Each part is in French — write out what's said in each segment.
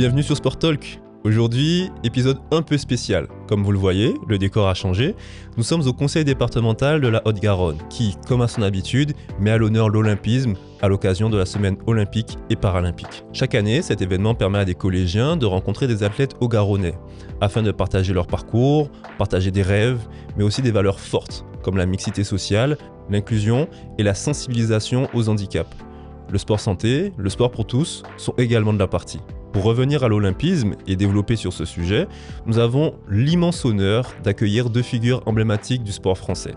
Bienvenue sur Sport Talk. Aujourd'hui, épisode un peu spécial. Comme vous le voyez, le décor a changé. Nous sommes au conseil départemental de la Haute-Garonne qui, comme à son habitude, met à l'honneur l'olympisme à l'occasion de la semaine olympique et paralympique. Chaque année, cet événement permet à des collégiens de rencontrer des athlètes haut-garonnais afin de partager leur parcours, partager des rêves, mais aussi des valeurs fortes comme la mixité sociale, l'inclusion et la sensibilisation aux handicaps. Le sport santé, le sport pour tous sont également de la partie. Pour revenir à l'olympisme et développer sur ce sujet, nous avons l'immense honneur d'accueillir deux figures emblématiques du sport français.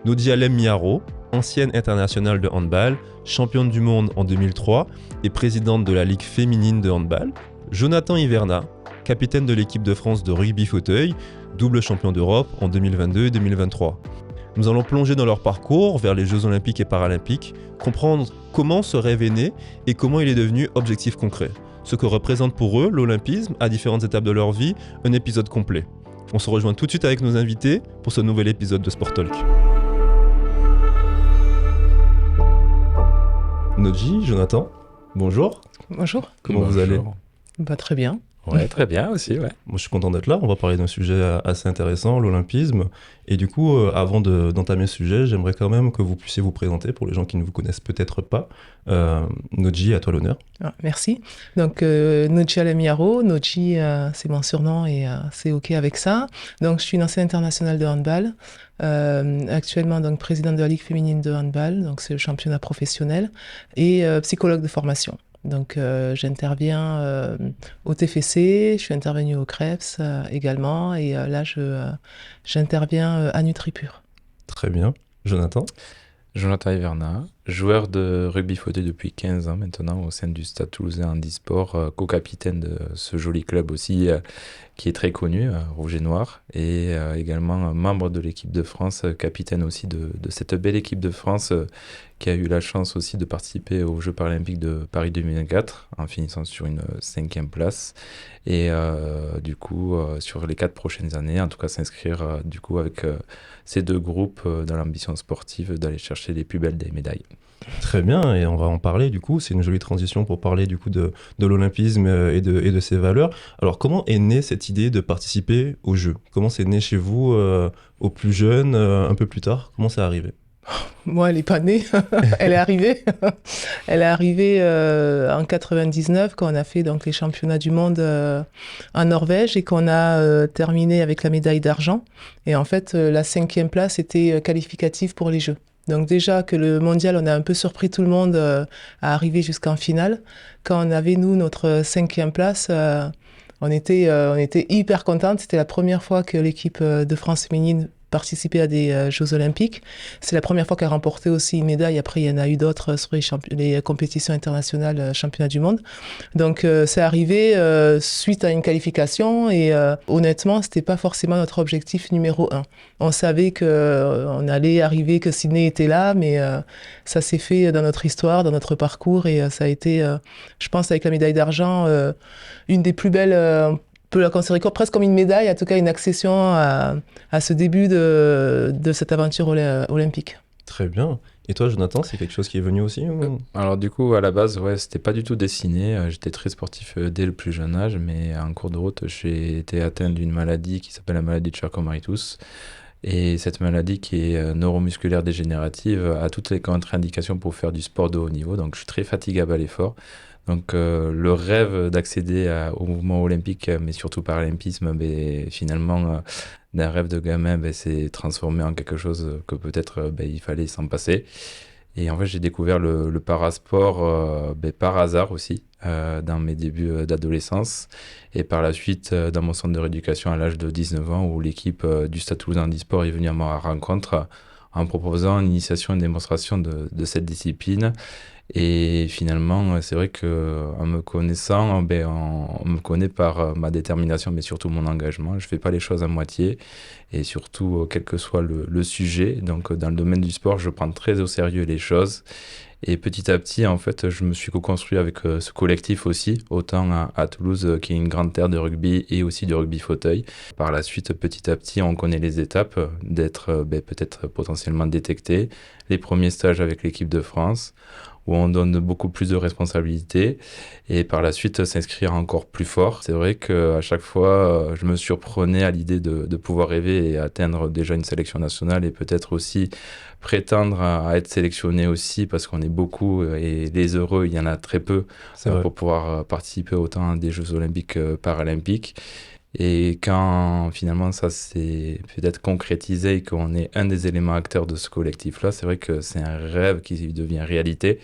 Nodji Alem Miaro, ancienne internationale de handball, championne du monde en 2003 et présidente de la Ligue féminine de handball. Jonathan Hiverna, capitaine de l'équipe de France de rugby fauteuil, double champion d'Europe en 2022 et 2023. Nous allons plonger dans leur parcours vers les Jeux olympiques et paralympiques, comprendre comment ce rêve est né et comment il est devenu objectif concret. Ce que représente pour eux l'olympisme à différentes étapes de leur vie, un épisode complet. On se rejoint tout de suite avec nos invités pour ce nouvel épisode de Sport Talk. Nodji, Jonathan, bonjour. Bonjour. Comment vous allez ? Très bien. Ouais, très bien aussi, ouais. Moi, je suis content d'être là. On va parler d'un sujet assez intéressant, l'olympisme. Et du coup, avant d'entamer ce sujet, j'aimerais quand même que vous puissiez vous présenter pour les gens qui ne vous connaissent peut-être pas. Nodji, à toi l'honneur. Merci. Donc, Nodji Alem Miaro. Nodji, c'est mon surnom et c'est OK avec ça. Donc, je suis une ancienne internationale de handball. Actuellement, donc, présidente de la Ligue féminine de handball. Donc, c'est le championnat professionnel. Et psychologue de formation. Donc, j'interviens au TFC, je suis intervenue au CREPS également, et là, j'interviens à NutriPure. Très bien. Jonathan Jonathan Hiverna, joueur de rugby fauteuil depuis 15 ans maintenant au sein du Stade Toulousain Handisport, co-capitaine de ce joli club aussi qui est très connu, Rouge et Noir, et également membre de l'équipe de France, capitaine aussi de cette belle équipe de France qui a eu la chance aussi de participer aux Jeux paralympiques de Paris 2024 en finissant sur une 5e place et du coup sur les 4 prochaines années, en tout cas s'inscrire du coup avec ces deux groupes dans l'ambition sportive d'aller chercher les plus belles des médailles. Très bien, et on va en parler du coup, c'est une jolie transition pour parler du coup de l'olympisme et de ses valeurs. Alors comment est née cette idée de participer aux Jeux ? Comment c'est né chez vous, aux plus jeunes, un peu plus tard ? Comment c'est arrivé ? Moi, elle n'est pas née, elle est arrivée. Elle est arrivée en 99 quand on a fait donc, les championnats du monde en Norvège et qu'on a terminé avec la médaille d'argent. Et en fait, la 5e place était qualificative pour les Jeux. Donc déjà que le mondial, on a un peu surpris tout le monde à arriver jusqu'en finale. Quand on avait, nous, notre 5e place, on était hyper contente. C'était la première fois que l'équipe de France féminine participait à des Jeux Olympiques. C'est la première fois qu'elle a remporté aussi une médaille. Après, il y en a eu d'autres sur les compétitions internationales, championnats du monde. Donc, c'est arrivé suite à une qualification et honnêtement, c'était pas forcément notre objectif numéro 1. On savait qu'on allait arriver, que Sydney était là, mais ça s'est fait dans notre histoire, dans notre parcours et ça a été, je pense, avec la médaille d'argent, une des plus belles... On peut la considérer presque comme une médaille, en tout cas une accession à ce début de cette aventure olympique. Très bien. Et toi, Jonathan, c'est quelque chose qui est venu aussi ou... Alors du coup, à la base, ouais, c'était pas du tout dessiné. J'étais très sportif dès le plus jeune âge, mais en cours de route, j'ai été atteint d'une maladie qui s'appelle la maladie de Charcot-Marie-Tooth. Et cette maladie qui est neuromusculaire dégénérative a toutes les contre-indications pour faire du sport de haut niveau. Donc je suis très fatigable à l'effort. Donc le rêve d'accéder au mouvement olympique, mais surtout paralympisme, finalement, d'un rêve de gamin, s'est transformé en quelque chose que peut-être il fallait s'en passer. Et en fait, j'ai découvert le parasport par hasard aussi, dans mes débuts d'adolescence. Et par la suite, dans mon centre de rééducation à l'âge de 19 ans, où l'équipe du Stade Toulousain Handisport est venue à ma rencontre en proposant une initiation et une démonstration de cette discipline. Et finalement, c'est vrai qu'en me connaissant, on me connaît par ma détermination, mais surtout mon engagement. Je ne fais pas les choses à moitié et surtout, quel que soit le sujet. Donc, dans le domaine du sport, je prends très au sérieux les choses. Et petit à petit, en fait, je me suis co-construit avec ce collectif aussi, autant à Toulouse, qui est une grande terre de rugby et aussi de rugby fauteuil. Par la suite, petit à petit, on connaît les étapes d'être peut-être potentiellement détecté, les premiers stages avec l'équipe de France, où on donne beaucoup plus de responsabilités et par la suite s'inscrire encore plus fort. C'est vrai qu'à chaque fois, je me surprenais à l'idée de pouvoir rêver et atteindre déjà une sélection nationale et peut-être aussi prétendre à être sélectionné aussi parce qu'on est beaucoup et les heureux, il y en a très peu pour pouvoir participer autant à des Jeux olympiques paralympiques. Et quand finalement ça s'est peut-être concrétisé et qu'on est un des éléments acteurs de ce collectif-là, c'est vrai que c'est un rêve qui devient réalité.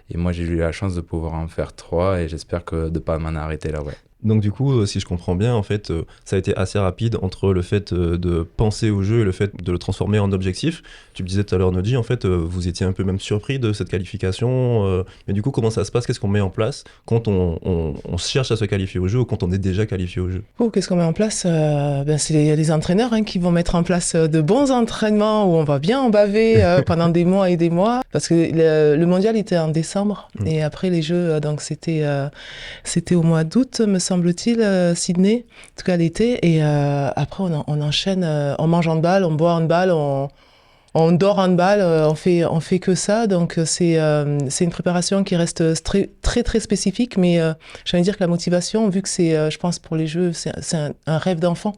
Et moi, j'ai eu la chance de pouvoir en faire 3 et j'espère de ne pas m'en arrêter là, ouais. Donc du coup, si je comprends bien, en fait, ça a été assez rapide entre le fait de penser au jeu et le fait de le transformer en objectif. Tu me disais tout à l'heure, Nodji, en fait, vous étiez un peu même surpris de cette qualification. Mais du coup, comment ça se passe? Qu'est-ce qu'on met en place quand on cherche à se qualifier au jeu ou quand on est déjà qualifié au jeu? Qu'est-ce qu'on met en place? C'est les entraîneurs qui vont mettre en place de bons entraînements où on va bien en baver pendant des mois et des mois. Parce que le mondial était en décembre et après les Jeux, donc c'était au mois d'août, me semble-t-il, Sydney, en tout cas l'été. Et après, on enchaîne, on mange handball, on boit handball, on dort handball, on fait que ça. Donc c'est une préparation qui reste très très, très spécifique, mais j'ai envie de dire que la motivation, vu que c'est, je pense pour les Jeux, c'est un rêve d'enfant.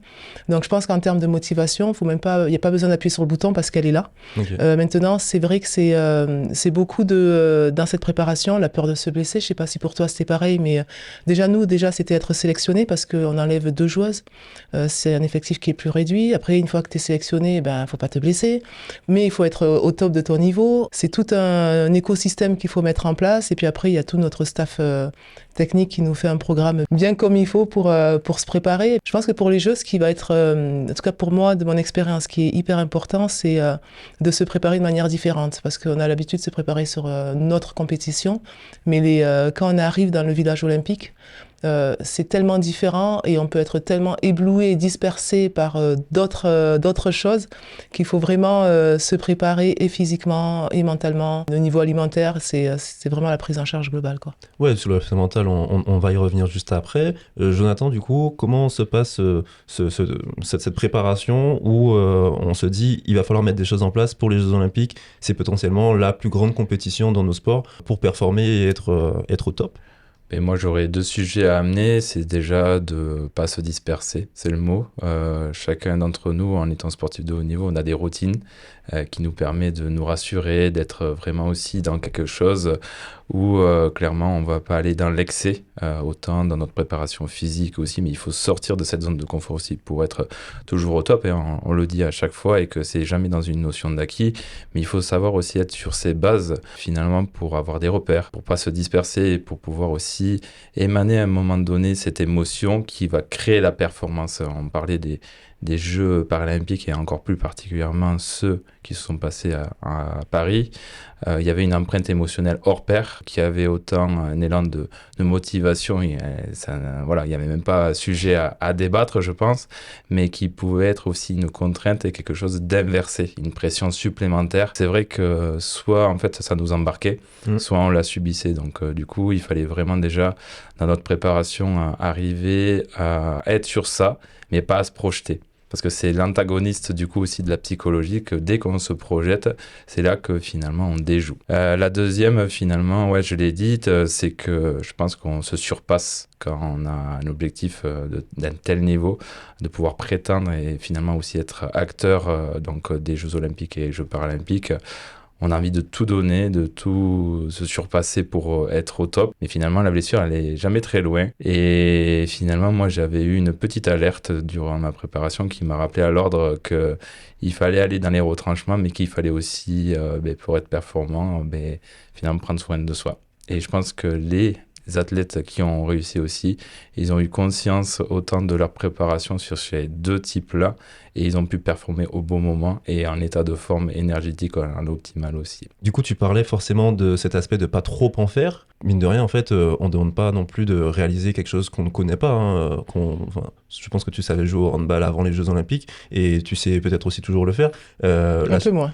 Donc je pense qu'en termes de motivation, il n'y a pas besoin d'appuyer sur le bouton parce qu'elle est là. Okay. Maintenant, c'est vrai que c'est beaucoup dans cette préparation, la peur de se blesser. Je sais pas si pour toi c'était pareil, mais déjà c'était être sélectionné parce qu'on enlève 2 joueuses. C'est un effectif qui est plus réduit. Après, une fois que tu es sélectionné, faut pas te blesser. Mais il faut être au top de ton niveau. C'est tout un écosystème qu'il faut mettre en place. Et puis après, il y a tout notre staff technique qui nous fait un programme bien comme il faut pour se préparer. Je pense que pour les Jeux, ce qui va être, en tout cas pour moi, de mon expérience, qui est hyper important, c'est de se préparer de manière différente. Parce qu'on a l'habitude de se préparer sur notre compétition. Mais quand on arrive dans le village olympique, c'est tellement différent et on peut être tellement ébloui et dispersé par d'autres choses qu'il faut vraiment se préparer et physiquement et mentalement. Au niveau alimentaire, c'est vraiment la prise en charge globale, quoi. Ouais, sur l'aspect mental, on va y revenir juste après. Jonathan, du coup, comment se passe cette préparation où on se dit il va falloir mettre des choses en place pour les Jeux Olympiques? C'est potentiellement la plus grande compétition dans nos sports pour performer et être au top. Et moi, j'aurais 2 sujets à amener. C'est déjà de ne pas se disperser, c'est le mot. Chacun d'entre nous, en étant sportif de haut niveau, on a des routines qui nous permettent de nous rassurer, d'être vraiment aussi dans quelque chose où clairement, on ne va pas aller dans l'excès, autant dans notre préparation physique aussi, mais il faut sortir de cette zone de confort aussi pour être toujours au top. Et on le dit à chaque fois et que c'est jamais dans une notion d'acquis, mais il faut savoir aussi être sur ses bases finalement pour avoir des repères, pour ne pas se disperser et pour pouvoir aussi émaner à un moment donné cette émotion qui va créer la performance. On parlait des Jeux paralympiques et encore plus particulièrement ceux qui se sont passés à Paris. Il y avait une empreinte émotionnelle hors pair qui avait autant un élan de motivation. Et, il n'y avait même pas sujet à débattre, je pense, mais qui pouvait être aussi une contrainte et quelque chose d'inversé, une pression supplémentaire. C'est vrai que soit en fait ça nous embarquait, soit on la subissait. Donc du coup, il fallait vraiment déjà dans notre préparation arriver à être sur ça, mais pas à se projeter. Parce que c'est l'antagoniste du coup aussi de la psychologie, que dès qu'on se projette, c'est là que finalement on déjoue. La deuxième finalement, je l'ai dit, c'est que je pense qu'on se surpasse quand on a un objectif d'un tel niveau, de pouvoir prétendre et finalement aussi être acteur donc des Jeux Olympiques et Jeux Paralympiques. On a envie de tout donner, de tout se surpasser pour être au top. Mais finalement, la blessure, elle est jamais très loin. Et finalement, moi, j'avais eu une petite alerte durant ma préparation qui m'a rappelé à l'ordre qu'il fallait aller dans les retranchements, mais qu'il fallait aussi, pour être performant, finalement prendre soin de soi. Et je pense que les athlètes qui ont réussi aussi, ils ont eu conscience autant de leur préparation sur ces 2 types-là et ils ont pu performer au bon moment et en état de forme énergétique en optimal aussi. Du coup, tu parlais forcément de cet aspect de pas trop en faire. Mine de rien, en fait, on ne demande pas non plus de réaliser quelque chose qu'on ne connaît pas. Je pense que tu savais jouer au handball avant les Jeux Olympiques et tu sais peut-être aussi toujours le faire. Un peu moins.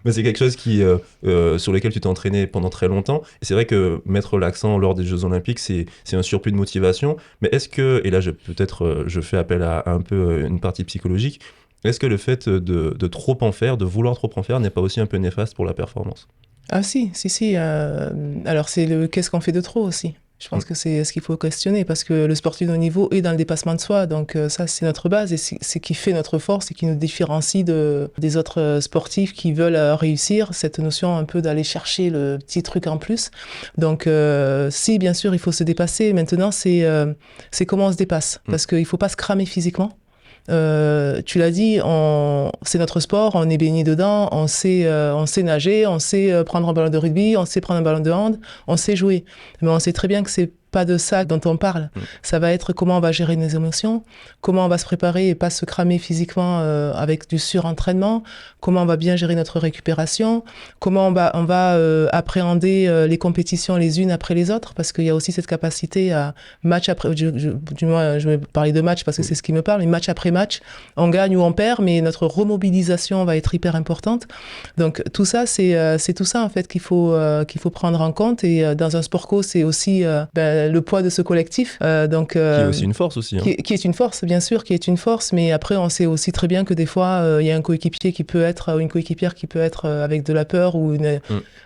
Mais c'est quelque chose sur lequel tu t'es entraîné pendant très longtemps. Et c'est vrai que mettre l'accent lors des Jeux Olympiques, c'est un surplus de motivation. Mais est-ce que, et là je fais appel à un peu une partie psychologique, Est-ce que le fait de trop en faire, de vouloir trop en faire, n'est pas aussi un peu néfaste pour la performance? Ah si. Alors qu'est-ce qu'on fait de trop aussi? Je pense que c'est ce qu'il faut questionner parce que le sportif de haut niveau est dans le dépassement de soi. Donc ça, c'est notre base et c'est ce qui fait notre force et qui nous différencie des autres sportifs qui veulent réussir. Cette notion un peu d'aller chercher le petit truc en plus. Donc si, bien sûr, il faut se dépasser. Maintenant, c'est comment on se dépasse. Parce qu'il ne faut pas se cramer physiquement. Tu l'as dit, c'est notre sport, on est baigné dedans, on sait nager, on sait prendre un ballon de rugby, on sait prendre un ballon de hand, on sait jouer. Mais on sait très bien que c'est pas de ça dont on parle. Ça va être comment on va gérer nos émotions, comment on va se préparer et pas se cramer physiquement avec du surentraînement, comment on va bien gérer notre récupération, comment on va appréhender les compétitions les unes après les autres, parce qu'il y a aussi cette capacité à match après, du moins je vais parler de match parce que c'est ce qui me parle, mais match après match, on gagne ou on perd, mais notre remobilisation va être hyper importante. Donc tout ça, c'est tout ça en fait qu'il faut prendre en compte et dans un sport co, c'est aussi le poids de ce collectif. Qui est aussi une force aussi. Hein. Qui est une force, bien sûr, qui est une force, mais après, on sait aussi très bien que des fois, il y a un coéquipier qui peut être, ou une coéquipière qui peut être avec de la peur ou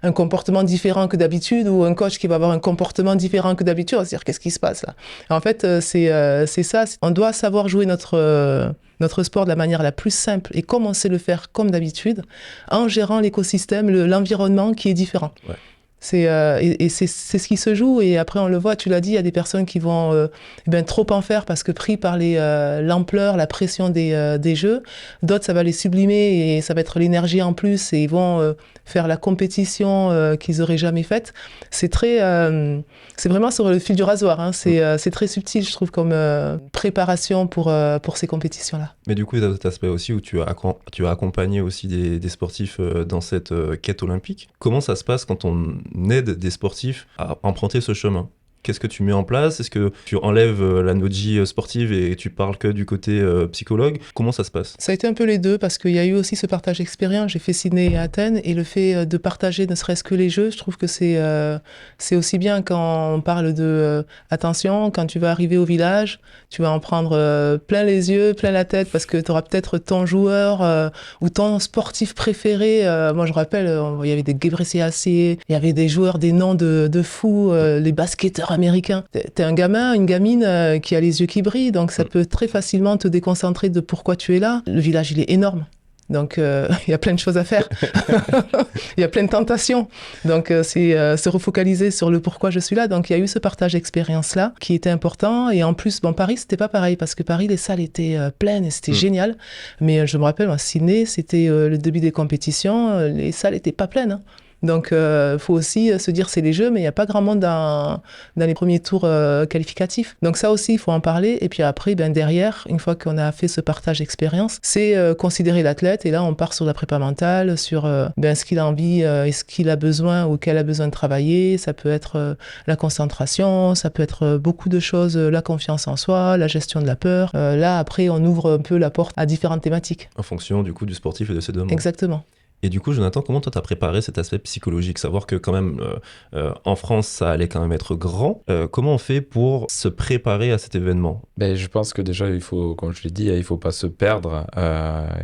un comportement différent que d'habitude, ou un coach qui va avoir un comportement différent que d'habitude. On va se dire, qu'est-ce qui se passe là? En fait, c'est ça. On doit savoir jouer notre sport de la manière la plus simple et comme on sait le faire comme d'habitude, en gérant l'écosystème, l'environnement qui est différent. Ouais. C'est ce qui se joue et après on le voit, tu l'as dit, il y a des personnes qui vont trop en faire parce que pris par l'ampleur, la pression des jeux. D'autres, ça va les sublimer et ça va être l'énergie en plus et ils vont faire la compétition qu'ils auraient jamais faite. C'est vraiment sur le fil du rasoir. Hein. C'est très subtil, je trouve, comme préparation pour ces compétitions-là. Mais du coup, il y a cet aspect aussi où tu as accompagné aussi des sportifs dans cette quête olympique. Comment ça se passe quand on aide des sportifs à emprunter ce chemin? Qu'est-ce que tu mets en place? Est-ce que tu enlèves la noji sportive et tu parles que du côté psychologue? Comment ça se passe? Ça a été un peu les deux parce qu'il y a eu aussi ce partage d'expérience. J'ai fait Sydney et Athènes et le fait de partager ne serait-ce que les jeux, je trouve que c'est aussi bien quand on parle de attention, quand tu vas arriver au village, tu vas en prendre plein les yeux, plein la tête parce que tu auras peut-être ton joueur ou ton sportif préféré. Moi, je rappelle, il y avait des Ghebreselassie, il y avait des joueurs, des noms de fous, les basketteurs américain. T'es un gamin, une gamine qui a les yeux qui brillent, donc ça peut très facilement te déconcentrer de pourquoi tu es là. Le village, il est énorme. Donc, il y a plein de choses à faire. Il y a plein de tentations. Donc, c'est se refocaliser sur le pourquoi je suis là. Donc, il y a eu ce partage d'expérience-là qui était important. Et en plus, Paris, c'était pas pareil parce que Paris, les salles étaient pleines et c'était génial. Mais je me rappelle, à Sydney, c'était le début des compétitions. Les salles étaient pas pleines. Hein. Donc, faut aussi se dire c'est les jeux, mais il n'y a pas grand monde dans les premiers tours qualificatifs. Donc ça aussi, il faut en parler. Et puis après, derrière, une fois qu'on a fait ce partage d'expérience, c'est considérer l'athlète. Et là, on part sur la prépa mentale, sur ce qu'il a envie et ce qu'il a besoin ou qu'elle a besoin de travailler. Ça peut être la concentration, ça peut être beaucoup de choses, la confiance en soi, la gestion de la peur. Là, après, on ouvre un peu la porte à différentes thématiques. En fonction, du coup, du sportif et de ses demandes. Exactement. Et du coup, Jonathan, comment toi t'as préparé cet aspect psychologique? Savoir que quand même, en France, ça allait quand même être grand. Comment on fait pour se préparer à cet événement? Je pense que déjà, il faut, comme je l'ai dit, il faut pas se perdre.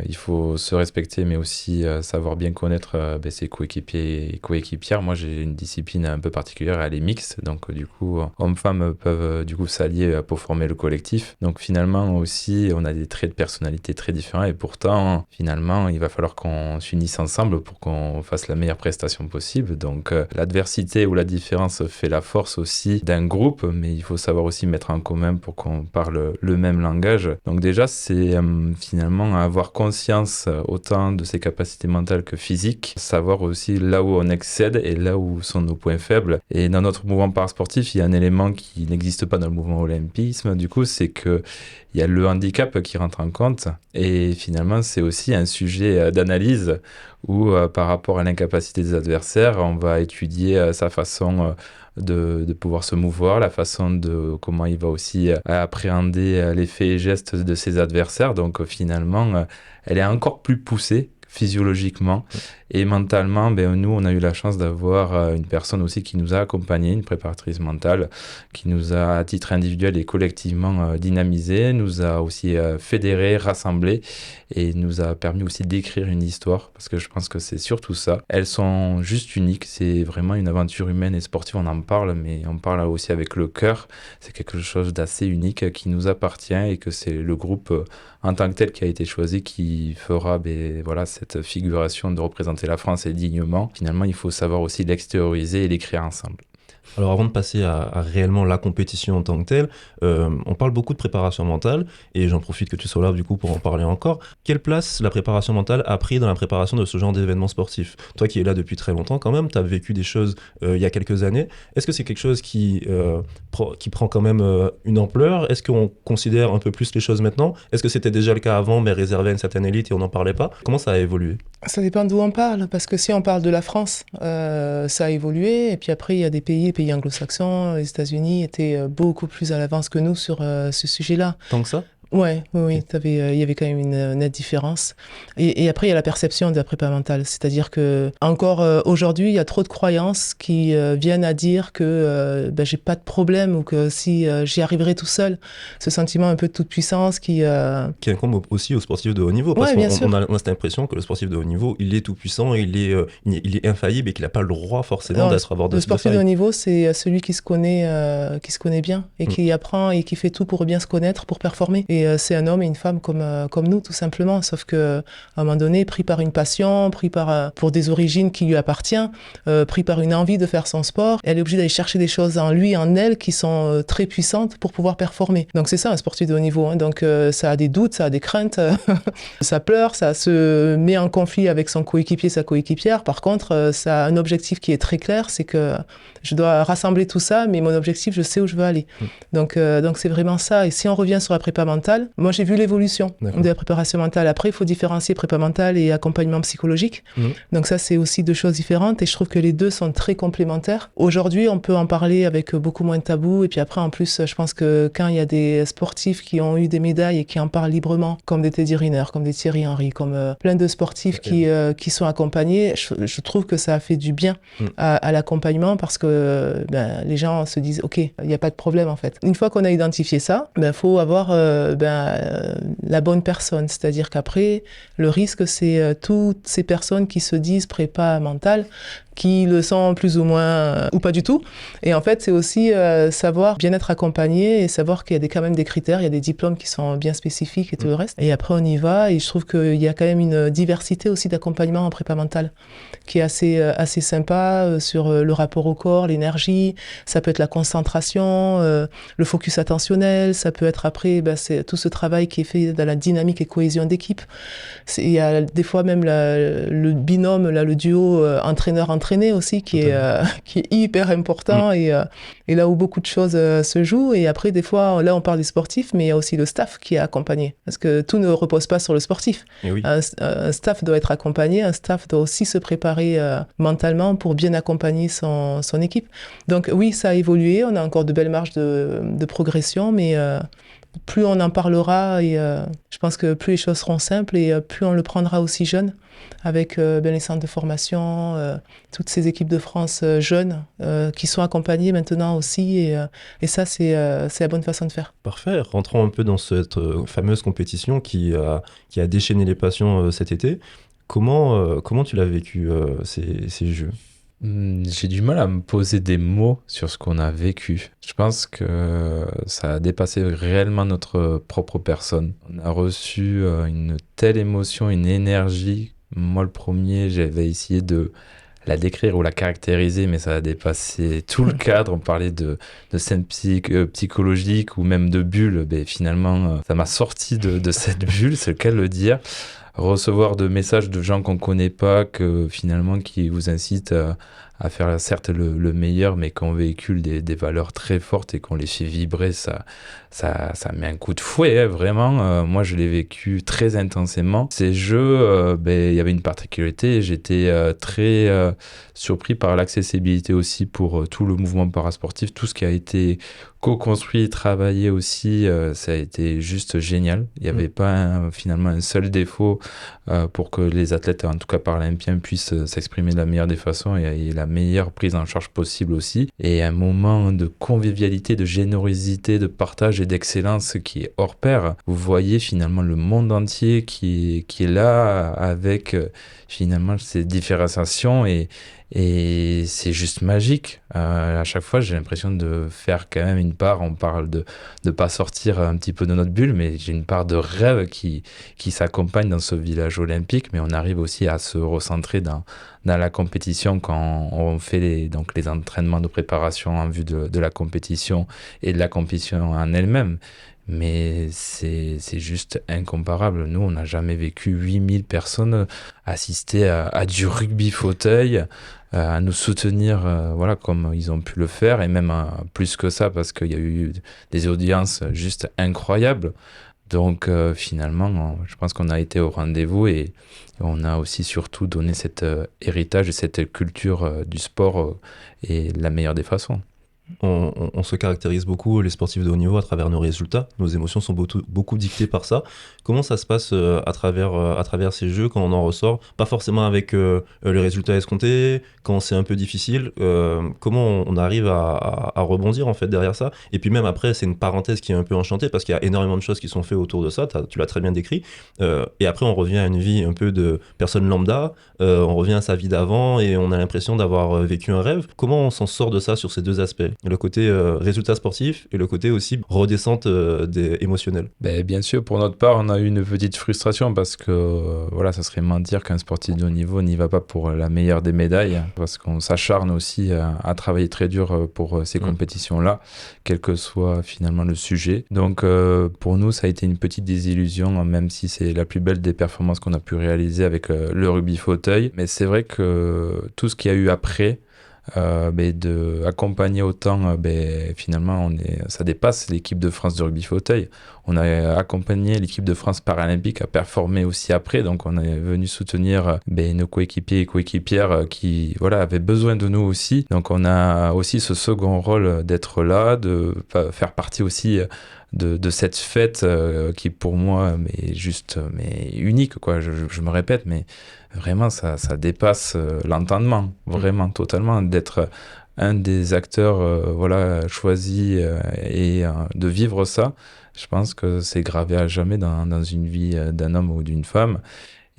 Il faut se respecter, mais aussi savoir bien connaître ses coéquipiers et coéquipières. Moi, j'ai une discipline un peu particulière, elle est mixte. Donc, du coup, hommes-femmes peuvent du coup s'allier pour former le collectif. Donc, finalement, aussi, on a des traits de personnalité très différents. Et pourtant, finalement, il va falloir qu'on s'unisse ensemble pour qu'on fasse la meilleure prestation possible. Donc l'adversité ou la différence fait la force aussi d'un groupe, mais il faut savoir aussi mettre en commun pour qu'on parle le même langage. Donc déjà, c'est finalement avoir conscience autant de ses capacités mentales que physiques, savoir aussi là où on excède et là où sont nos points faibles. Et dans notre mouvement parasportif, il y a un élément qui n'existe pas dans le mouvement olympisme, du coup, c'est que il y a le handicap qui rentre en compte et finalement c'est aussi un sujet d'analyse où par rapport à l'incapacité des adversaires, on va étudier sa façon de pouvoir se mouvoir, la façon de comment il va aussi appréhender les faits et gestes de ses adversaires. Donc finalement, elle est encore plus poussée physiologiquement et mentalement. Nous, on a eu la chance d'avoir une personne aussi qui nous a accompagnés, une préparatrice mentale, qui nous a, à titre individuel et collectivement, dynamisé, nous a aussi fédérés, rassemblés et nous a permis aussi d'écrire une histoire, parce que je pense que c'est surtout ça. Elles sont juste uniques, c'est vraiment une aventure humaine et sportive, on en parle, mais on parle aussi avec le cœur. C'est quelque chose d'assez unique qui nous appartient et que c'est le groupe en tant que tel qui a été choisi qui fera cette figuration de représenter la France et dignement. Finalement, il faut savoir aussi l'extérioriser et l'écrire ensemble. Alors avant de passer à réellement la compétition en tant que telle, on parle beaucoup de préparation mentale et j'en profite que tu sois là du coup pour en parler encore. Quelle place la préparation mentale a pris dans la préparation de ce genre d'événements sportifs ? Toi qui es là depuis très longtemps quand même, tu as vécu des choses il y a quelques années. Est-ce que c'est quelque chose qui prend quand même une ampleur ? Est-ce qu'on considère un peu plus les choses maintenant ? Est-ce que c'était déjà le cas avant mais réservé à une certaine élite et on n'en parlait pas ? Comment ça a évolué ? Ça dépend d'où on parle, parce que si on parle de la France, ça a évolué, et puis après il y a des pays anglo-saxons, les États-Unis étaient beaucoup plus à l'avance que nous sur ce sujet-là. Tant que ça ? Oui, il y avait quand même une nette différence. Et après, il y a la perception de la prépa mentale. C'est-à-dire que encore aujourd'hui, il y a trop de croyances qui viennent à dire que j'ai pas de problème ou que si j'y arriverai tout seul. Ce sentiment un peu de toute puissance qui incombe aussi aux sportifs de haut niveau. Parce qu'on a cette impression que le sportif de haut niveau, il est tout puissant, il est infaillible et qu'il n'a pas le droit forcément avoir de Le sportif de haut niveau, c'est celui qui se connaît bien et qui apprend et qui fait tout pour bien se connaître, pour performer. Et c'est un homme et une femme comme nous, tout simplement. Sauf qu'à un moment donné, pris par une passion, pour des origines qui lui appartiennent, pris par une envie de faire son sport, elle est obligée d'aller chercher des choses en lui, en elle, qui sont très puissantes pour pouvoir performer. Donc c'est ça, un sportif de haut niveau. Donc ça a des doutes, ça a des craintes, ça pleure, ça se met en conflit avec son coéquipier, sa coéquipière. Par contre, ça a un objectif qui est très clair, c'est que je dois rassembler tout ça, mais mon objectif, je sais où je veux aller. Donc c'est vraiment ça. Et si on revient sur la prépa mentale, moi j'ai vu l'évolution de la préparation mentale. Après, il faut différencier prépa mentale et accompagnement psychologique. Donc ça, c'est aussi deux choses différentes et je trouve que les deux sont très complémentaires. Aujourd'hui, on peut en parler avec beaucoup moins de tabous. Et puis après, en plus, je pense que quand il y a des sportifs qui ont eu des médailles et qui en parlent librement, comme des Teddy Riner, comme des Thierry Henry, comme plein de sportifs qui sont accompagnés, je trouve que ça a fait du bien à l'accompagnement parce que les gens se disent ok, il n'y a pas de problème en fait. Une fois qu'on a identifié ça, faut avoir la bonne personne, c'est-à-dire qu'après le risque c'est toutes ces personnes qui se disent prépa mentale, qui le sont plus ou moins ou pas du tout. Et en fait, c'est aussi savoir bien être accompagné et savoir qu'il y a quand même des critères, il y a des diplômes qui sont bien spécifiques et tout le reste. Et après, on y va. Et je trouve qu'il y a quand même une diversité aussi d'accompagnement en prépa mentale qui est assez sympa sur le rapport au corps, l'énergie. Ça peut être la concentration, le focus attentionnel. Ça peut être après, c'est tout ce travail qui est fait dans la dynamique et cohésion d'équipe. Il y a des fois même le binôme, le duo entraîneur-entraîné aussi qui est hyper important et là où beaucoup de choses se jouent. Et après, des fois, là, on parle des sportifs, mais il y a aussi le staff qui est accompagné. Parce que tout ne repose pas sur le sportif. Oui. Un staff doit être accompagné, un staff doit aussi se préparer mentalement pour bien accompagner son équipe. Donc oui, ça a évolué. On a encore de belles marges de progression, mais plus on en parlera et je pense que plus les choses seront simples et plus on le prendra aussi jeune avec les centres de formation, toutes ces équipes de France jeunes qui sont accompagnées maintenant aussi et ça c'est la bonne façon de faire. Parfait, rentrons un peu dans cette fameuse compétition qui a déchaîné les passions cet été. Comment tu l'as vécu ces jeux ? J'ai du mal à me poser des mots sur ce qu'on a vécu. Je pense que ça a dépassé réellement notre propre personne. On a reçu une telle émotion, une énergie. Moi, le premier, j'avais essayé de la décrire ou la caractériser, mais ça a dépassé tout le cadre. On parlait de scène psychologique ou même de bulle. Finalement, ça m'a sorti de cette bulle, c'est le cas de le dire. Recevoir de messages de gens qu'on ne connaît pas, qui vous incitent à faire certes le meilleur, mais qu'on véhicule des valeurs très fortes et qu'on les fait vibrer, ça met un coup de fouet, vraiment. Moi, je l'ai vécu très intensément. Ces jeux, il y avait une particularité, j'étais très surpris par l'accessibilité aussi pour tout le mouvement parasportif, tout ce qui a été co-construit, travaillé aussi, ça a été juste génial. Il n'y avait pas finalement un seul défaut pour que les athlètes, en tout cas paralympiens, puissent s'exprimer de la meilleure des façons et la meilleure prise en charge possible aussi. Et un moment de convivialité, de générosité, de partage et d'excellence qui est hors pair. Vous voyez finalement le monde entier qui est là avec finalement ces différenciations et c'est juste magique. À chaque fois, j'ai l'impression de faire quand même une part. On parle de pas sortir un petit peu de notre bulle, mais j'ai une part de rêve qui s'accompagne dans ce village olympique. Mais on arrive aussi à se recentrer dans la compétition quand on fait les entraînements de préparation en vue de la compétition et de la compétition en elle-même. Mais c'est juste incomparable. Nous, on n'a jamais vécu 8000 personnes assister à du rugby fauteuil, à nous soutenir voilà, comme ils ont pu le faire, et même plus que ça, parce qu'il y a eu des audiences juste incroyables. Donc finalement, je pense qu'on a été au rendez-vous et on a aussi surtout donné cet héritage et cette culture du sport et de la meilleure des façons. On se caractérise beaucoup, les sportifs de haut niveau, à travers nos résultats. Nos émotions sont beaucoup dictées par ça. Comment ça se passe à travers ces jeux quand on en ressort? Pas forcément avec les résultats escomptés, quand c'est un peu difficile. Comment on arrive à rebondir en fait derrière ça? Et puis même après, c'est une parenthèse qui est un peu enchantée parce qu'il y a énormément de choses qui sont faites autour de ça. Tu l'as très bien décrit. Et après, on revient à une vie un peu de personne lambda. On revient à sa vie d'avant et on a l'impression d'avoir vécu un rêve. Comment on s'en sort de ça sur ces deux aspects? Le côté résultat sportif et le côté aussi redescente émotionnelle. Bien sûr, pour notre part, on a eu une petite frustration parce que voilà, ça serait mentir qu'un sportif de haut niveau n'y va pas pour la meilleure des médailles, parce qu'on s'acharne aussi à travailler très dur pour ces compétitions-là, quel que soit finalement le sujet. Donc pour nous, ça a été une petite désillusion, même si c'est la plus belle des performances qu'on a pu réaliser avec le rugby fauteuil. Mais c'est vrai que tout ce qu'il y a eu après, de accompagner autant, finalement ça dépasse l'équipe de France de rugby fauteuil. On a accompagné l'équipe de France paralympique à performer aussi après, donc on est venu soutenir nos coéquipiers et coéquipières qui avaient besoin de nous aussi. Donc on a aussi ce second rôle d'être là, de faire partie aussi de cette fête qui pour moi mais unique, quoi. Je me répète, mais vraiment ça dépasse l'entendement, vraiment totalement, d'être un des acteurs choisis et de vivre ça. Je pense que c'est gravé à jamais dans une vie d'un homme ou d'une femme.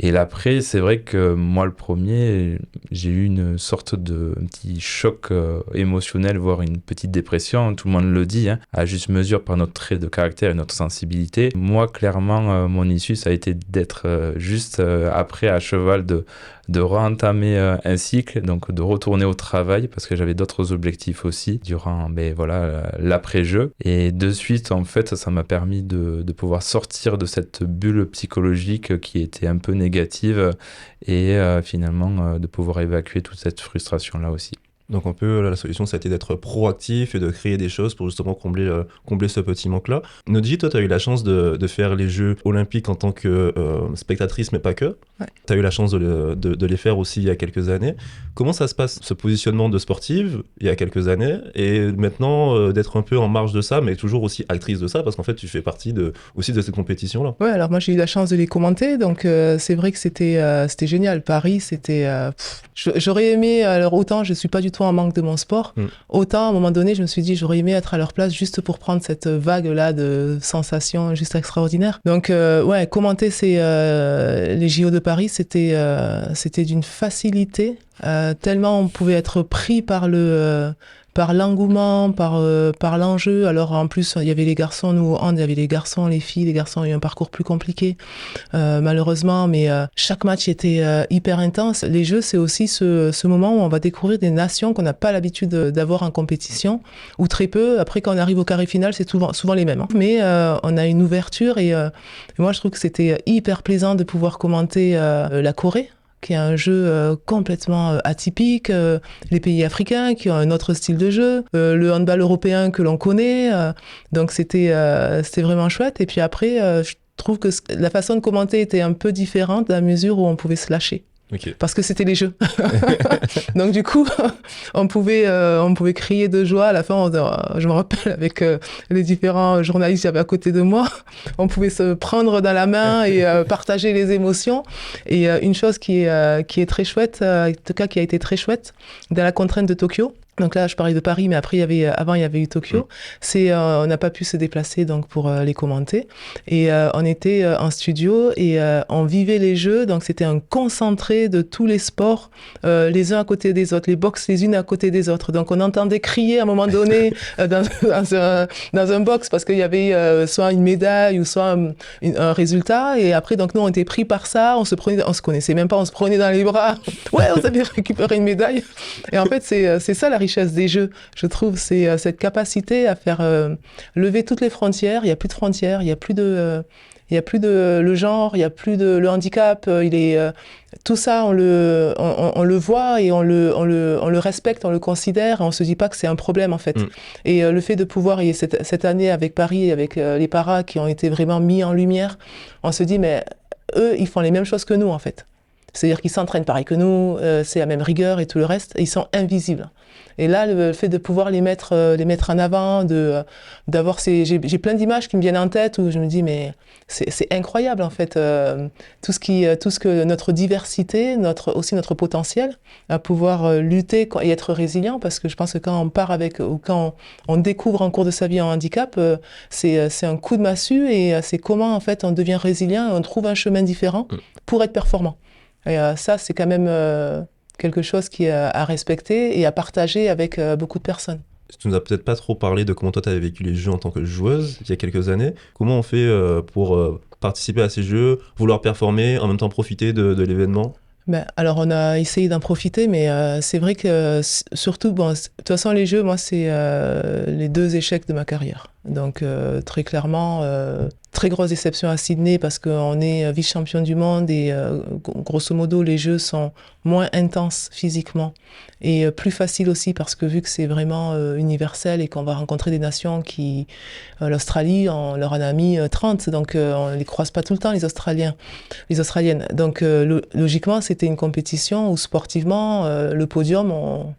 Et l'après, c'est vrai que moi, le premier, j'ai eu une sorte de petit choc émotionnel, voire une petite dépression. Tout le monde le dit, à juste mesure par notre trait de caractère et notre sensibilité. Moi, clairement, mon issue, ça a été d'être juste après à cheval de re-entamer un cycle, donc de retourner au travail, parce que j'avais d'autres objectifs aussi durant l'après-jeu. Et de suite, en fait, ça m'a permis de pouvoir sortir de cette bulle psychologique qui était un peu négative et finalement de pouvoir évacuer toute cette frustration-là aussi. Donc un peu la solution, ça a été d'être proactif et de créer des choses pour justement combler ce petit manque-là. Nodji, toi, tu as eu la chance de faire les Jeux olympiques en tant que spectatrice, mais pas que. Ouais. Tu as eu la chance de les faire aussi il y a quelques années. Comment ça se passe, ce positionnement de sportive il y a quelques années, et maintenant d'être un peu en marge de ça, mais toujours aussi actrice de ça, parce qu'en fait, tu fais partie aussi de cette compétition-là. Ouais, alors moi, j'ai eu la chance de les commenter, donc c'est vrai que c'était génial. Paris, c'était... J'aurais aimé, alors autant je suis pas du tout en manque de mon sport, autant à un moment donné je me suis dit j'aurais aimé être à leur place juste pour prendre cette vague là de sensations juste extraordinaires. Donc commenter les JO de Paris, c'était d'une facilité, tellement on pouvait être pris par l'engouement, par l'enjeu. Alors en plus il y avait les garçons, nous au hand il y avait les garçons, les filles. Les garçons ont eu un parcours plus compliqué malheureusement, mais chaque match était hyper intense. Les jeux, c'est aussi ce moment où on va découvrir des nations qu'on n'a pas l'habitude d'avoir en compétition, ou très peu. Après quand on arrive au carré final, c'est souvent les mêmes, mais on a une ouverture et moi je trouve que c'était hyper plaisant de pouvoir commenter la Corée, qui est un jeu complètement atypique, les pays africains qui ont un autre style de jeu, le handball européen que l'on connaît, donc c'était vraiment chouette. Et puis après, je trouve que la façon de commenter était un peu différente à mesure où on pouvait se lâcher. Ok. parce que c'était les Jeux. Donc du coup, on pouvait crier de joie. À la fin, je me rappelle avec les différents journalistes qu'il y avait à côté de moi, on pouvait se prendre dans la main et partager les émotions. Et une chose qui est très chouette, en tout cas qui a été très chouette, dans la contrainte de Tokyo. Donc là, je parlais de Paris, mais après, avant, il y avait eu Tokyo. On n'a pas pu se déplacer donc pour les commenter. Et on était en studio et on vivait les Jeux. Donc c'était un concentré de tous les sports, les uns à côté des autres, les box les unes à côté des autres. Donc on entendait crier à un moment donné dans un box parce qu'il y avait soit une médaille ou soit un résultat. Et après, donc nous, on était pris par ça. On se connaissait même pas. On se prenait dans les bras. Ouais, on avait récupéré une médaille. Et en fait, c'est ça la richesse des Jeux, je trouve, c'est cette capacité à faire lever toutes les frontières. Il n'y a plus de frontières, il n'y a plus de le genre, il n'y a plus de le handicap. Tout ça, on le voit et on le respecte, on le considère. Et on ne se dit pas que c'est un problème, en fait. Et le fait de pouvoir, et cette année avec Paris, avec les paras qui ont été vraiment mis en lumière, on se dit, mais eux, ils font les mêmes choses que nous, en fait. C'est-à-dire qu'ils s'entraînent pareil que nous, c'est la même rigueur et tout le reste, et ils sont invisibles. Et là, le fait de pouvoir les mettre en avant, d'avoir j'ai plein d'images qui me viennent en tête où je me dis, mais c'est incroyable, en fait, tout ce que notre diversité, aussi notre potentiel, à pouvoir lutter et être résilient, parce que je pense que quand on part ou quand on découvre en cours de sa vie un handicap, c'est un coup de massue et c'est comment, en fait, on devient résilient et on trouve un chemin différent pour être performant. Et ça, c'est quand même quelque chose qui est à respecter et à partager avec beaucoup de personnes. Tu nous as peut-être pas trop parlé de comment toi tu avais vécu les Jeux en tant que joueuse il y a quelques années. Comment on fait pour participer à ces Jeux, vouloir performer, en même temps profiter de l'événement ? Alors, on a essayé d'en profiter, mais c'est vrai que surtout, de toute façon, les Jeux, moi, c'est les 2 échecs de ma carrière. Donc, très clairement, très grosse déception à Sydney parce qu'on est vice-champion du monde et grosso modo, les Jeux sont moins intenses physiquement et plus faciles aussi parce que vu que c'est vraiment universel et qu'on va rencontrer des nations qui... L'Australie, on leur en a mis 30, donc on ne les croise pas tout le temps, les Australiennes. Donc, logiquement, c'était une compétition où sportivement, le podium...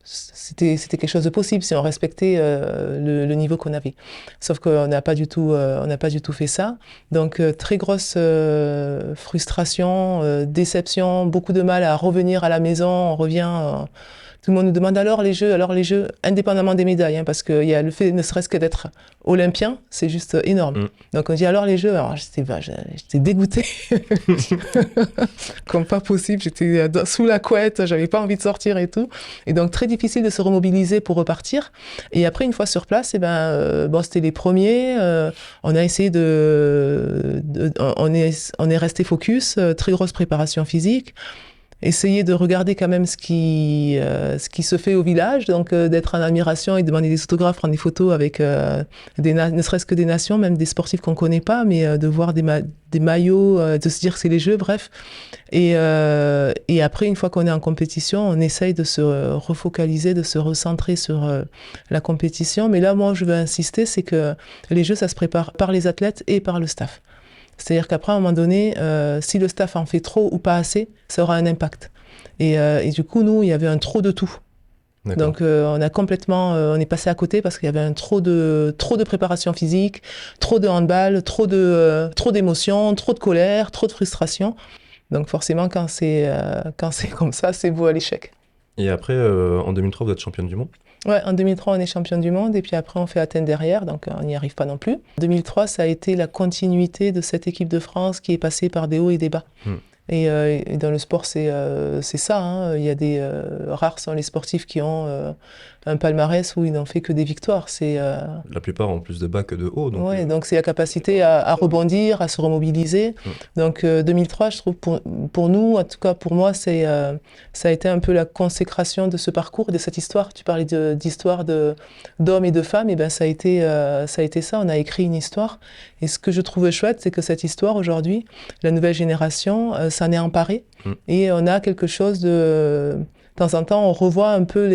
C'était quelque chose de possible si on respectait le niveau qu'on avait. Sauf qu'on n'a pas du tout fait ça. Donc très grosse frustration, déception, beaucoup de mal à revenir à la maison. On revient. Tout le monde nous demande alors les Jeux, indépendamment des médailles, parce qu'il y a le fait ne serait-ce que d'être olympien, c'est juste énorme. Donc on dit alors les Jeux, alors j'étais dégoûtée, comme pas possible, j'étais sous la couette, j'avais pas envie de sortir et tout, et donc très difficile de se remobiliser pour repartir. Et après une fois sur place, c'était les premiers, on a essayé on est resté focus, très grosse préparation physique. Essayer de regarder quand même ce qui se fait au village, donc d'être en admiration et demander des autographes, prendre des photos avec ne serait-ce que des nations, même des sportifs qu'on ne connaît pas, mais de voir des maillots, de se dire que c'est les Jeux, bref. Et après, une fois qu'on est en compétition, on essaye de se refocaliser, de se recentrer sur la compétition. Mais là, moi, je veux insister, c'est que les Jeux, ça se prépare par les athlètes et par le staff. C'est-à-dire qu'après, à un moment donné, si le staff en fait trop ou pas assez, ça aura un impact. Et du coup, nous, il y avait un trop de tout. D'accord. Donc, on est passé à côté parce qu'il y avait un trop de préparation physique, trop de handball, trop d'émotions, trop de colère, trop de frustration. Donc, forcément, quand c'est comme ça, c'est voué à l'échec. Et après, en 2003, vous êtes championne du monde ? Ouais, en 2003, on est championne du monde et puis après, on fait Athènes derrière, donc on n'y arrive pas non plus. 2003, ça a été la continuité de cette équipe de France qui est passée par des hauts et des bas. Et dans le sport, c'est ça. Hein. Il y a rares sont les sportifs qui ont un palmarès où ils n'ont fait que des victoires. La plupart ont plus de bas que de hauts. Donc c'est la capacité à rebondir, à se remobiliser. Donc 2003, je trouve, pour nous, en tout cas pour moi, ça a été un peu la consécration de ce parcours, de cette histoire. Tu parlais d'histoire d'hommes et de femmes, et ben ça a été ça. On a écrit une histoire. Et ce que je trouve chouette, c'est que cette histoire, aujourd'hui, la nouvelle génération s'en est emparée. Et on a quelque chose de temps en temps, on revoit un peu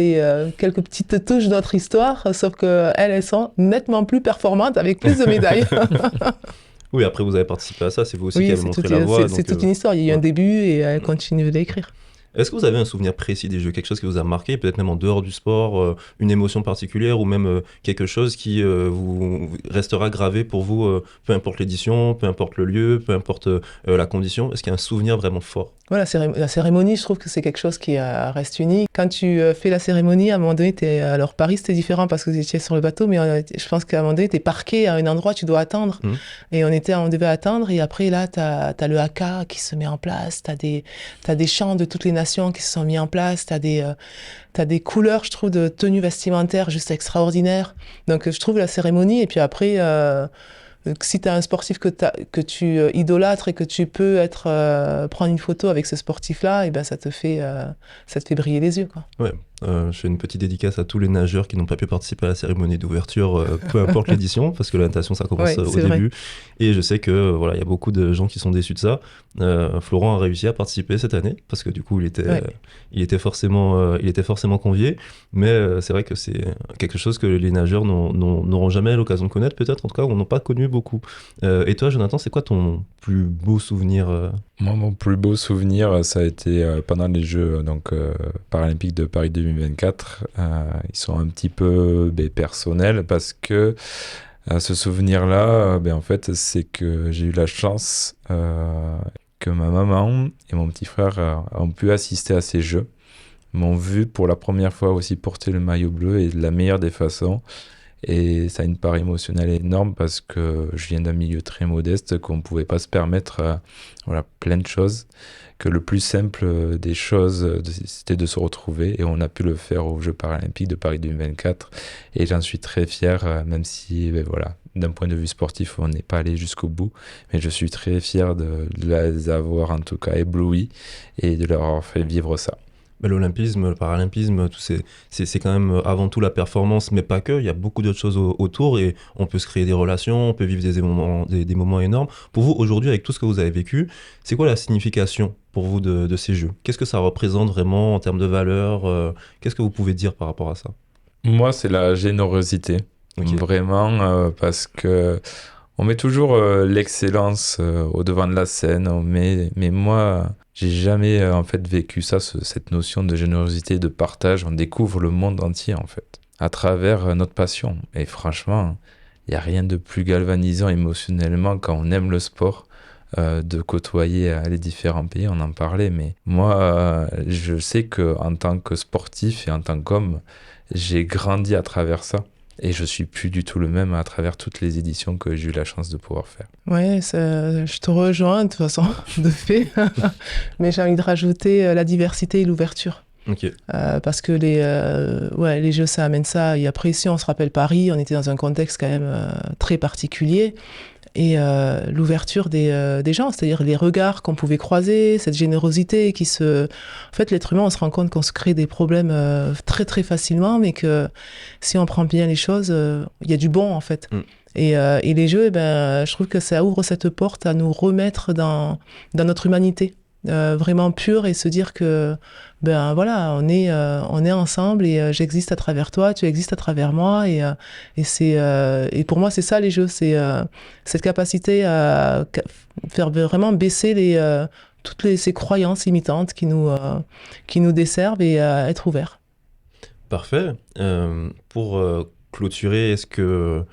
quelques petites touches de notre histoire, sauf qu'elles sont nettement plus performantes avec plus de médailles. Oui, après vous avez participé à ça, c'est vous aussi qui Oui, avez montré la voie. c'est Donc, toute une histoire. Il y a eu un ouais. début et elle continue d'écrire. Est-ce que vous avez un souvenir précis des jeux, quelque chose qui vous a marqué, peut-être même en dehors du sport, une émotion particulière ou même quelque chose qui vous restera gravé pour vous, peu importe l'édition, peu importe le lieu, peu importe la condition. Est-ce qu'il y a un souvenir vraiment fort? Voilà, la cérémonie, je trouve que c'est quelque chose qui reste unique. Quand tu fais la cérémonie, à un moment donné, alors Paris, c'était différent parce que vous étiez sur le bateau, mais je pense qu'à un moment donné, tu es parqué à un endroit, tu dois attendre. Et on devait attendre, et après, là, tu as le haka qui se met en place, tu as des chants de toutes les nations qui se sont mis en place, tu as des couleurs, je trouve, de tenues vestimentaires juste extraordinaires. Donc, je trouve la cérémonie, et puis après... si tu as un sportif que tu idolâtres et que tu peux prendre une photo avec ce sportif-là, et ben ça te fait briller les yeux, quoi. Ouais, je fais une petite dédicace à tous les nageurs qui n'ont pas pu participer à la cérémonie d'ouverture, peu importe l'édition, parce que la natation ça commence Ouais, au c'est vrai. début. Et je sais que voilà, il y a beaucoup de gens qui sont déçus de ça. Florent a réussi à participer cette année parce que du coup il était forcément convié. Mais c'est vrai que c'est quelque chose que les nageurs n'auront jamais l'occasion de connaître, peut-être en tout cas, ou n'ont pas connu beaucoup. Et toi, Jonathan, c'est quoi ton plus beau souvenir Moi, mon plus beau souvenir, ça a été pendant les Jeux paralympiques de Paris 2024. Ils sont un petit peu personnels parce que ce souvenir-là, en fait, c'est que j'ai eu la chance que ma maman et mon petit frère ont pu assister à ces Jeux, m'ont vu pour la première fois aussi porter le maillot bleu et de la meilleure des façons. Et ça a une part émotionnelle énorme parce que je viens d'un milieu très modeste, qu'on ne pouvait pas se permettre plein de choses, que le plus simple des choses, c'était de se retrouver, et on a pu le faire aux Jeux paralympiques de Paris 2024, et j'en suis très fier, même si, d'un point de vue sportif, on n'est pas allé jusqu'au bout, mais je suis très fier de les avoir en tout cas éblouis et de leur avoir fait vivre ça. L'olympisme, le paralympisme, c'est quand même avant tout la performance, mais pas que. Il y a beaucoup d'autres choses autour et on peut se créer des relations, on peut vivre des moments énormes. Pour vous, aujourd'hui, avec tout ce que vous avez vécu, c'est quoi la signification pour vous de ces jeux? Qu'est-ce que ça représente vraiment en termes de valeur? Qu'est-ce que vous pouvez dire par rapport à ça? Moi, c'est la générosité, vraiment, parce que on met toujours l'excellence au devant de la scène, mais moi, j'ai jamais en fait vécu ça, cette notion de générosité, de partage. On découvre le monde entier en fait, à travers notre passion. Et franchement, il n'y a rien de plus galvanisant émotionnellement quand on aime le sport, de côtoyer les différents pays, on en parlait. Mais moi, je sais qu'en tant que sportif et en tant qu'homme, j'ai grandi à travers ça. Et je suis plus du tout le même à travers toutes les éditions que j'ai eu la chance de pouvoir faire. Ouais, je te rejoins de toute façon, de fait. Mais j'ai envie de rajouter la diversité et l'ouverture. Ok. Parce que les jeux, ça amène ça. Et après, ici, on se rappelle Paris, on était dans un contexte quand même très particulier. Et l'ouverture des gens, c'est-à-dire les regards qu'on pouvait croiser, cette générosité En fait, l'être humain, on se rend compte qu'on se crée des problèmes très très facilement, mais que si on prend bien les choses, il y a du bon en fait. Et les jeux, je trouve que ça ouvre cette porte à nous remettre dans notre humanité, vraiment pure, et se dire que on est ensemble, et j'existe à travers toi, tu existes à travers moi, et pour moi c'est ça les jeux, c'est cette capacité à faire vraiment baisser toutes ces croyances limitantes qui nous desservent, et à être ouvert. Parfait. Pour clôturer, est-ce que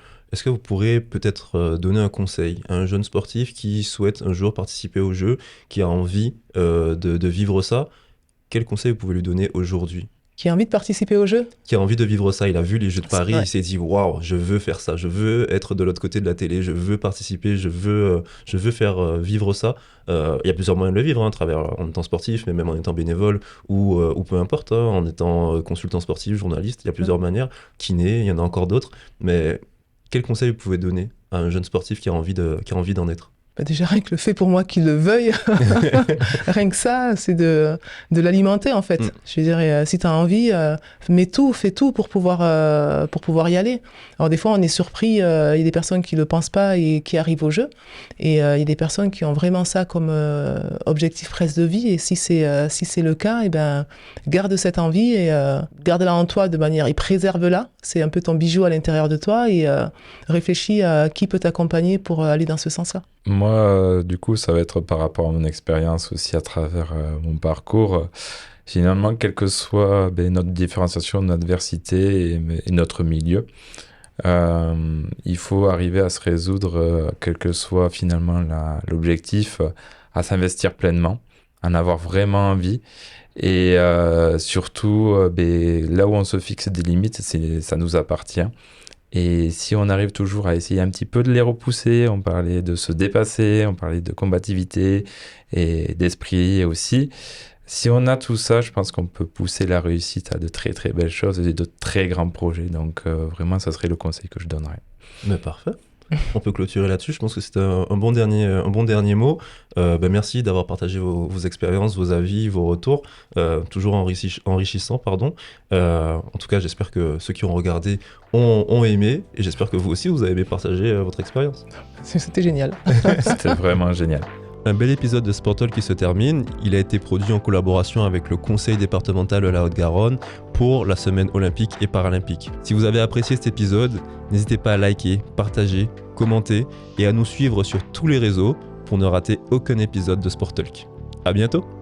vous pourrez peut-être donner un conseil à un jeune sportif qui souhaite un jour participer au jeu, qui a envie de vivre ça? Quel conseil vous pouvez lui donner aujourd'hui? Qui a envie de participer au jeu? Qui a envie de vivre ça. Il a vu les Jeux de Paris, Ouais. il s'est dit waouh, je veux faire ça, je veux être de l'autre côté de la télé, je veux participer, je veux faire vivre ça. Il y a plusieurs moyens de le vivre, à travers, en étant sportif, mais même en étant bénévole ou peu importe, en étant consultant sportif, journaliste. Il y a plusieurs manières. Kiné, il y en a encore d'autres. Mais quel conseil vous pouvez donner à un jeune sportif qui a envie d'en être? déjà, rien que le fait pour moi qu'il le veuille, rien que ça, c'est de l'alimenter, en fait. Je dirais, si tu as envie, fais tout pour pouvoir y aller. Alors, des fois, on est surpris, il y a des personnes qui ne le pensent pas et qui arrivent au jeu. Et il y a des personnes qui ont vraiment ça comme objectif presque de vie. Et si c'est le cas, eh ben, garde cette envie et garde-la en toi de manière... Et préserve-la. C'est un peu ton bijou à l'intérieur de toi. Et réfléchis à qui peut t'accompagner pour aller dans ce sens-là. Moi, du coup, ça va être par rapport à mon expérience aussi à travers mon parcours. Finalement, quelle que soit notre différenciation, notre diversité et notre milieu, il faut arriver à se résoudre, quel que soit finalement l'objectif, à s'investir pleinement, à en avoir vraiment envie. Et surtout, là où on se fixe des limites, ça nous appartient. Et si on arrive toujours à essayer un petit peu de les repousser, on parlait de se dépasser, on parlait de combativité et d'esprit aussi. Si on a tout ça, je pense qu'on peut pousser la réussite à de très très belles choses et de très grands projets. Donc vraiment, ça serait le conseil que je donnerais. Mais parfait. On peut clôturer là-dessus. Je pense que c'était un bon dernier mot. Merci d'avoir partagé vos expériences, vos avis, vos retours. Toujours enrichissant, pardon. En tout cas, j'espère que ceux qui ont regardé ont aimé. Et j'espère que vous aussi, vous avez aimé partager votre expérience. C'était génial. C'était vraiment génial. Un bel épisode de Sport Talk qui se termine. Il a été produit en collaboration avec le Conseil départemental de la Haute-Garonne pour la semaine olympique et paralympique. Si vous avez apprécié cet épisode, n'hésitez pas à liker, partager, commenter et à nous suivre sur tous les réseaux pour ne rater aucun épisode de Sport Talk. À bientôt!